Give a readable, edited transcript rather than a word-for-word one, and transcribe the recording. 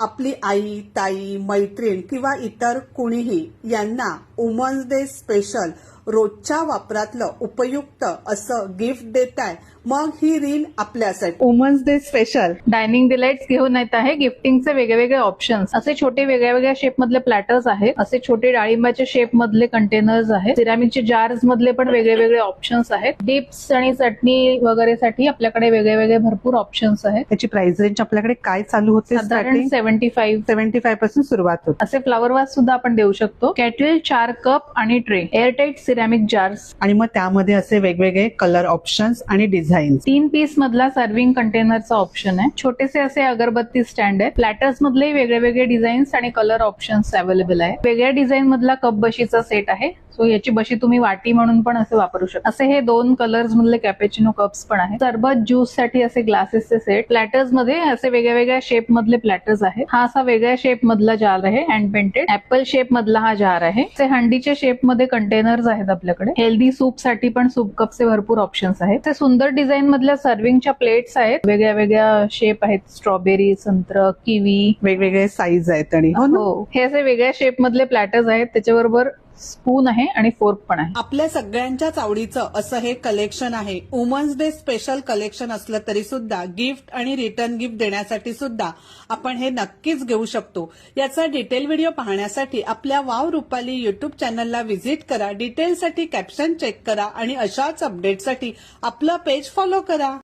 आपली आई, ताई, मैत्रीण किंवा इतर कुणीही यांना वुमन्स डे स्पेशल रोजच्या वापरातलं उपयुक्त असं गिफ्ट देताय, मग ही रील आपल्यासाठी. Women's day special dining delights घेऊन येत आहे. गिफ्टिंगचे वेगवेगळे ऑप्शन्स, असे छोटे वेगळ्या शेप मधले प्लॅटर्स आहेत, असे छोटे डाळिंबाच्या शेप मधले कंटेनर्स आहेत, सिरामिकचे जार्स मधले पण वेगवेगळे ऑप्शन्स आहेत. डिप्स आणि चटणी वगैरे साठी आपल्याकडे वेगवेगळे भरपूर ऑप्शन्स आहेत. त्याची प्राइस रेंज आपल्याकडे काय चालू होते? साधारण 75 पासून सुरुवात होते. असे फ्लावर वास सुद्धा आपण देऊ शकतो. कॅटल 4 कप आणि ट्रे, एअरटाईट सिरॅमिक जार्स, आणि मग त्यामध्ये असे वेगवेगळे कलर ऑप्शन्स आणि डिझाईन. 3 पीस मधला सर्विंग कंटेनरचा ऑप्शन आहे. छोटेसे असे अगरबत्ती स्टँड आहे. प्लॅटर्स मधले वेगवेगळे डिझाईन्स आणि कलर ऑप्शन्स अवेलेबल आहे. वेगळ्या डिझाईन मधला कप बशीचा सेट आहे. सो याची बशी तुम्ही वाटी म्हणून पण असे वापरू शकता. असे हे 2 कलर्स मधले कॅपेचिनो कप्स पण आहेत. सरबत ज्यूस साठी असे ग्लासेसचे सेट. प्लॅटर्स मध्ये असे वेगवेगळ्या शेप मधले प्लॅटर्स आहेत. हा असा वेगळ्या शेप मधला जार आहे, हँड पेंटेड. ऍपल शेप मधला हा जार आहे. असे हंडीच्या शेप मध्ये कंटेनर्स आहेत आपल्याकडे. हेल्दी सूप साठी पण सूप कपचे भरपूर ऑप्शन्स आहेत. ते सुंदर डिझाईन मधल्या सर्विंगच्या प्लेट्स आहेत. वेगळ्या शेप आहेत. स्ट्रॉबेरी, संत्र, किवी, वेगवेगळे साईज आहेत. आणि हो, हे असे वेगळ्या शेप मधले प्लॅटर्स आहेत. त्याच्याबरोबर स्पून आहे आणि फोर्क पण आहे. आपल्या सगळ्यांच्याच आवडीचं असं हे कलेक्शन आहे. वुमन्स डे स्पेशल कलेक्शन असलं तरी सुद्धा गिफ्ट आणि रिटर्न गिफ्ट देण्यासाठी सुद्धा आपण हे नक्कीच घेऊ शकतो. याचा डिटेल व्हिडिओ पाहण्यासाठी आपल्या वाव रुपाली युट्यूब चॅनलला व्हिजिट करा. डिटेलसाठी कॅप्शन चेक करा आणि अशाच अपडेटसाठी आपलं पेज फॉलो करा.